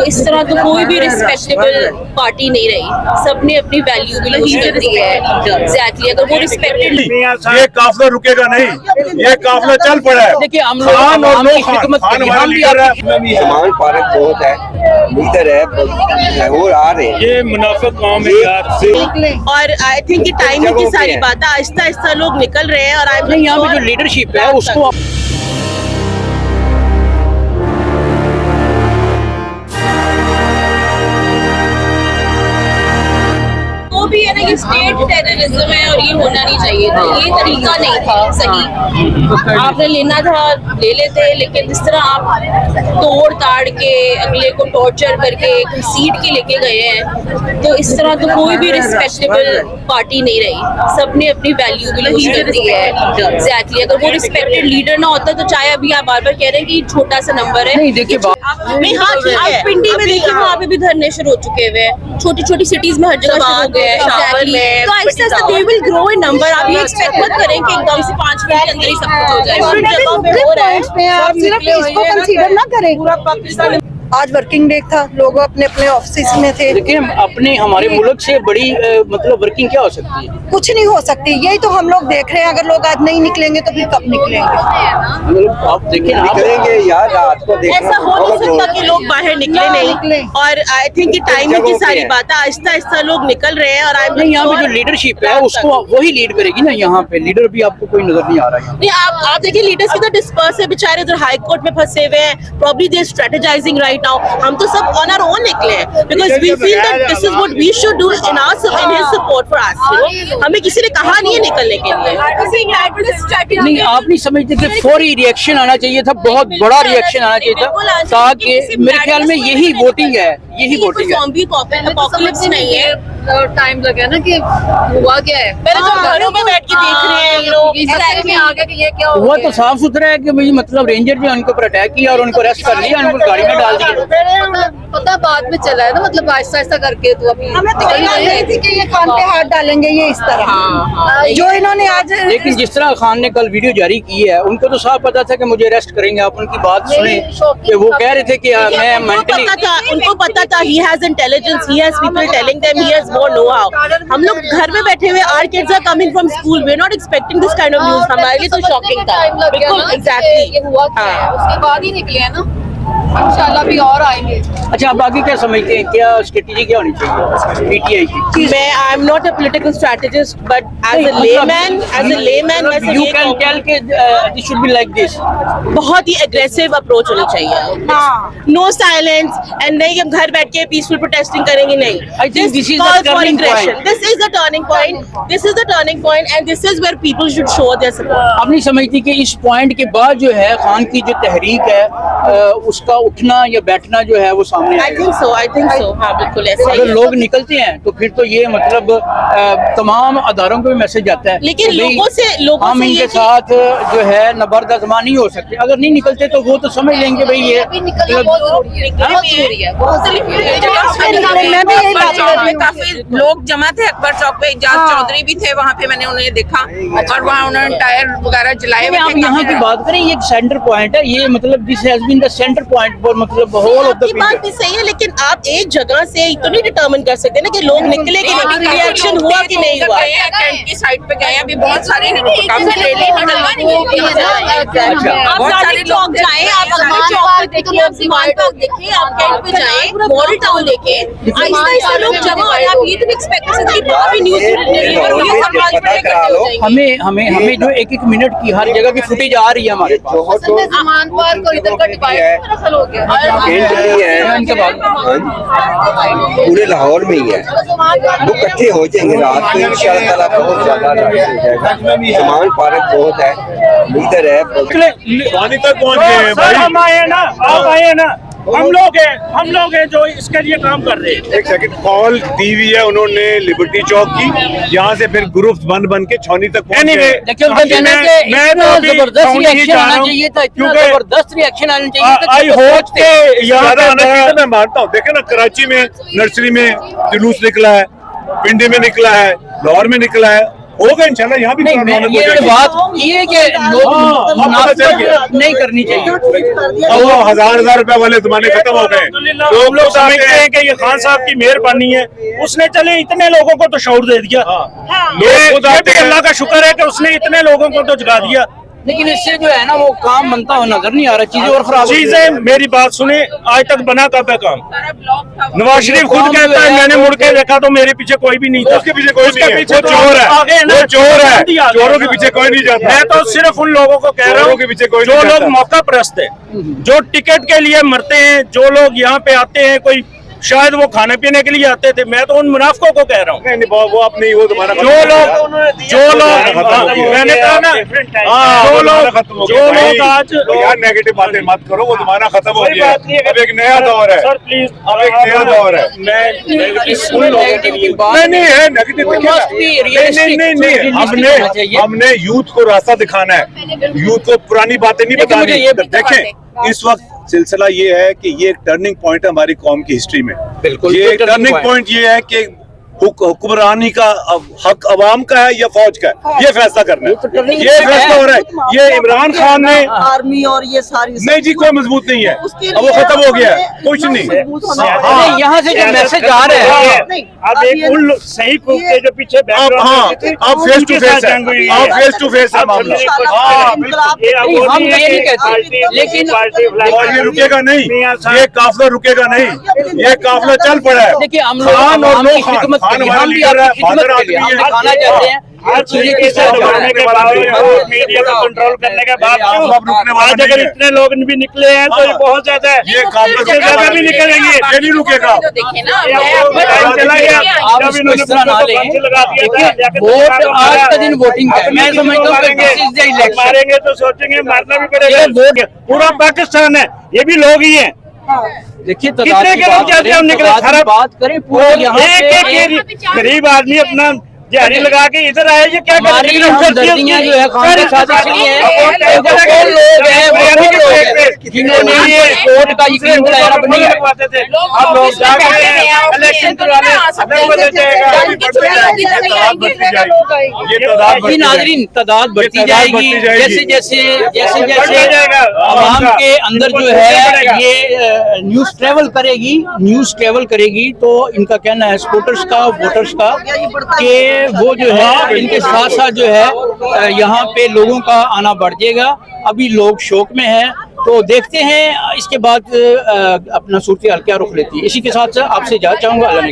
इस तरह तो कोई भी रिस्पेक्टेबल पार्टी नहीं रही, सबने अपनी वैल्यू भी लूज कर दी है। एग्जैक्टली, अगर वो रिस्पेक्टेड, ये काफिला रुकेगा नहीं, ये काफिला चल पड़ा है। देखिए हम खान और लो खान हमारा लीडर है। सलमान फारूक बहुत है, लीडर है और आ रहे हैं। ये मुनाफिक कौम है यार। और आई थिंक कि टाइम की सारी बातें आहिस्ता आहिस्ता लोग निकल रहे हैं। और आई यहाँ पे जो लीडरशिप है उसको वो भी है ना, ये स्टेट टेररिज्म है और ये होना नहीं चाहिए था, ये तरीका नहीं था सही। आपने लेना था ले लेते, लेकिन जिस तरह आप तोड़ ताड़ के अगले को टॉर्चर करके घसीट के लेके गए हैं, तो इस तरह तो कोई भी रिस्पेक्टेबल पार्टी नहीं रही, सबने अपनी वैल्यू भी लूज कर दी है। एग्जैक्टली, अगर वो रिस्पेक्टेड लीडर ना होता तो चाहे अभी आप बार बार कह रहे हैं कि छोटा सा नंबर है। नहीं देखिए नहीं, हाँ ठीक है। आप पिंडी में देखिए, वहाँ पे भी धरने शुरू हो चुके हुए हैं, छोटी छोटी सिटीज में हर जगह शुरू हो गए हैं। शावर में, तो Aahista Aahista they will grow in number. आप ये एक्सपेक्ट मत करें कि एकदम से 5 मिनट के अंदर ही सब कुछ हो जाए। आप सिर्फ इसको कंसीडर ना करें। पूरा पाकिस्तान आज वर्किंग डे था, लोग अपने अपने ऑफिस में थे। देखिए अपने हमारे मुल्क से बड़ी मतलब वर्किंग क्या हो सकती है? कुछ नहीं हो सकती, यही तो हम लोग देख रहे हैं। अगर लोग आज नहीं निकलेंगे तो फिर कब निकलेंगे? मतलब आप देखिए निकलेंगे यार, रात को देखना ऐसा हो नहीं सकता कि लोग बाहर निकले नहीं। और आई थिंक कि टाइम की सारी बातें आहिस्ता आहिस्ता लोग निकल रहे हैं। और आई यहाँ पे जो लीडरशिप है उसको वही लीड करेगी ना। यहाँ पे लीडर भी आपको कोई नजर नहीं आ रहा है। नहीं, आप देखिए लीडर्स कितना डिस्पर्स है बेचारे, उधर हाई कोर्ट में फंसे हुए हैं। Probably they strategizing right now. हम तो सब ऑन आवर ओन निकले हैं because we feel that this is what we should do in our in his support for us. You know, हमें किसी ने कहा नहीं है निकलने के लिए। नहीं आप नहीं समझते कि फौरी रिएक्शन आना चाहिए था, बहुत बड़ा रिएक्शन आना चाहिए था, ताकि मेरे ख्याल में यही वोटिंग है, यही वोटिंग है। ज़ॉम्बी अपोकलिप्स नहीं है। टाइम लगा ना कि हुआ क्या है। मेरे तो घरों में बैठ के देख रहे हैं लोग। आ गया कि ये क्या हो हुआ गया। तो साफ सुथरा है कि भाई मतलब रेंजर जो उनके ऊपर अटैक किया और उनको अरेस्ट कर लिया, उनको गाड़ी में डाल दिया। पता बाद में चला है ना, मतलब आहिस्ता आहिस्ता करके तो अभी हमें तो नहीं थी कि ये कान पे हाथ डालेंगे ये इस तरह जो इन्होंने आज। लेकिन जिस तरह खान ने कल वीडियो जारी की है, उनको तो साफ पता था कि मुझे अरेस्ट करेंगे। आप उनकी बात सुने कि वो कह रहे थे कि मैं मेंटली, उनको पता था he has intelligence, he has people telling them, he has more know-how। हम लोग घर में बैठे हुए, our kids are coming from school, we're not expecting this kind of news। हमारे लिए तो शॉकिंग था। बिल्कुल एग्जैक्टली, ये हुआ क्या है उसके बाद ही निकले हैं ना, इंशाल्लाह भी और आएंगे। अच्छा आप आगे क्या समझते हैं, क्या स्ट्रेटेजी क्या होनी चाहिए पीटीआई की? मैं I am not a political strategist but as a layman you can tell कि this should be like this. बहुत ही एग्रेसिव अप्रोच होनी चाहिए। नो साइलेंस एंड नहीं हम घर बैठ के पीसफुल प्रोटेस्टिंग करेंगे, नहीं। I think this is the turning point. This is the turning point. This is the turning point and this is where people should show their support। आप नहीं समझती कि इस पॉइंट के बाद जो है खान की जो तहरीक है उसका उठना या बैठना जो है वो सामने I think so, हाँ बिल्कुल ऐसा ही अगर है। लोग निकलते हैं तो फिर तो ये मतलब तमाम अदारों को भी मैसेज आता है। लेकिन कि भाई, लोगों हम से इनके ये साथ जो है नबर्दाजमा नहीं हो सकते। अगर नहीं निकलते तो वो तो समझ लेंगे भाई ये अभी निकलना बहुत जरूरी है, बहुत जरूरी है, बहुत जरूरी है। मैं भी यही बात कर रही हूँ। काफी लोग जमा थे अकबर चौक पे, एजाज चौधरी भी थे वहाँ पे, मैंने उन्हें देखा और वहाँ उन्होंने टायर वगैरह जलाए हुए आप थे। यहाँ की बात करें, ये एक सेंटर पॉइंट है, ये मतलब this has been the centre point for मतलब होल ऑफ द आपकी बात भी सही है, लेकिन आप एक जगह से तो नहीं डिटरमिन कर सकते ना कि लोग निकले कि नहीं, रिएक्शन हुआ कि नहीं हुआ। टेंट की साइड पे गए, अभी बहुत सारे काफी रैली आप सारे चौक जाएं, आप अकबर चौक पे देखिए, आप दीवान पे देखिए, आप कैंट पे जाएं, मॉडल टाउन देखें, आहिस्ता आहिस्ता लोग जमा हो रहे हैं। आप ये तो एक्सपेक्ट कर सकते हैं बहुत भी न्यूज़ डिलीवर हो रही है, सब आज पे इकट्ठे हो जाएंगे। हमें जो एक मिनट की हर जगह की फुटेज आ रही है हमारे पास। असल में सामान पार्क और इधर का डिवाइड दरअसल हो गया पूरे लाहौर में ही है, वो इकट्ठे हो जाएंगे रात को इंशाअल्लाह ताला। बहुत ज्यादा सलमान फारूक बहुत है, लीडर है। पानी तक पहुंच गए हैं भाई। हम आए ना, आप आए ना, हम लोग हैं जो इसके लिए काम कर रहे हैं। एक सेकंड, कॉल दी हुई है उन्होंने लिबर्टी चौक की, यहाँ से फिर ग्रुप्स बन के छौनी तक पहुंच गए। देखिए उनका कहना है कि मैं इतना तो अभी जबरदस्त छौनी ही रिएक्शन जा आना रहा हूं, चाहिए था, इतना क्योंकि जबरदस्त रिएक्शन आना चाहिए था। आई होप के यहाँ पे आना चाहिए था। मैं मानता हूँ, देखे ना कराची में नर्सरी में जुलूस निकला है, पिंडी में निकला है, लाहौर में निकला है, होगा इंशाल्लाह, यहाँ भी नहीं, मैं रौनक हो ये जाएगी। बात ये कि लोग हाँ, मुनाफा नहीं करनी चाहिए। अब वो 1000 रुपए वाले जमाने खत्म हो गए। हम लोग समझते हैं कि ये खान साहब की मेहरबानी है, उसने चले इतने लोगों को तो शऊर दे दिया। ये भी अल्लाह का शुक्र है कि उसने इतने लोगों को तो जगा दिया। लेकिन इससे जो है ना वो काम बनता हुआ नजर नहीं आ रहा, चीजें और खराब होती हैं। चीजें, मेरी बात सुने, आज तक बना कब है काम? नवाज शरीफ खुद कहता है मैंने मुड़ के देखा तो मेरे पीछे कोई भी नहीं था। उसके पीछे कोई नहीं है, पीछे वो तो चोर है, आगे ना, वो चोर है, आगे चोरों के है। पीछे कोई नहीं जाता। मैं तो सिर्फ उन लोगों को कह रहा चोरों हूँ के पीछे कोई जो नहीं लोग जाता। मौका परस्त है, जो टिकट के लिए मरते हैं, जो लोग यहाँ पे आते हैं, कोई शायद वो खाने पीने के लिए आते थे, मैं तो उन मुनाफिकों को कह रहा हूँ। नहीं, वो अपनी वो तुम्हारा जो लोग मैंने कहा ना, जो लोग आज यार नेगेटिव बातें मत करो, वो तुम्हारा खत्म हो कोई गया। बात नहीं है। अब एक नया दौर है, सर प्लीज, अब एक नया दौर है। इसमें नेगेटिव की बात नहीं है negative We must be realistic, नहीं, realistic होना चाहिए। हमने यूथ को रास्ता दिखाना है, यूथ को पुरानी बातें नहीं लेकिन मुझे बतानी। ये भी देखें इस वक्त सिलसिला ये है कि ये एक टर्निंग पॉइंट है हमारी कौम की हिस्ट्री में। बिल्कुल, ये कोई एक turning टर्निंग point। पॉइंट ये है कि हुक्मरानी का हक अवाम का है या फौज का है, ये फैसला करना ये तो है। turning ये point फैसला है। हो रहा है। ये इमरान खान ने आर्मी और ये सारी नहीं जी, कोई मजबूत नहीं है, अब वो खत्म हो गया है, कुछ नहीं। नहीं, यहाँ से जो मैसेज आ रहा है अब एक उन सही प्रूफ के जो पीछे अब हाँ, अब फेस टू फेस है, अब फेस टू फेस है मामला। हाँ, नहीं, हम ये नहीं कहते, लेकिन और ये रुकेगा नहीं, ये काफिला रुकेगा नहीं, ये काफिला चल पड़ा है। देखिए हम लोग खान और आवाम नो की खान, खिदमत के खान लिए, हमारा हम भी लीडर है, आपकी खिदमत फादर के लिए, आदमी हम है। दिखाना चाहते हैं हर चीजें चीज किस तरह करने के बावजूद, मीडिया को कंट्रोल करने के बावजूद आज अगर इतने लोग भी निकले हैं तो ये बहुत ज्यादा है। ये काफिला इससे ज्यादा भी निकलेंगे, ये नहीं रुकेगा। देखे ना, ये मैं आपको अपना टाइम चला गया। आप जब इसको इन्होंने इस तरह ना मुझे लें। फांसी लगा दिया था, देखिए, जाके वोट तो आज का दिन वोटिंग का है। मैं अपनी समझता हूँ कि मारेंगे, this is the election। मारेंगे तो सोचेंगे मारना भी पड़ेगा। ये वोट पूरा पाकिस्तान है, ये भी लोग ही हैं। देखिए कितने के लोग जाते हैं हम निकले, सारा बात करें पूरा यहाँ एक गरीब आदमी अपना दिहाड़ी लगा के इधर आए, ये क्या हमारी हमदर्दियाँ जो है खान के साथ इसलिए हैं, देखो वो लोग हैं, वो लोग हैं जिन्होंने ये वोट का यकीन दिलाया अब नहीं है। अब लोग जाके इलेक्शन कराने अलग बदल जाएगा। जी नाजरीन, तादाद बढ़ती जाएगी जैसे जैसे जैसे जैसे जाएगा। आवाम के अंदर जो है ये न्यूज़ ट्रेवल करेगी तो इनका कहना है सपोर्टर्स का, वोटर्स का, कि वो जो है इनके साथ साथ जो है यहाँ पे लोगों का आना बढ़ जाएगा। अभी लोग शौक में हैं, तो देखते हैं इसके बाद अपना सूरत हाल क्या रुख लेती है। इसी के साथ आपसे इजाज़त चाहूँगा। अल्लाह ने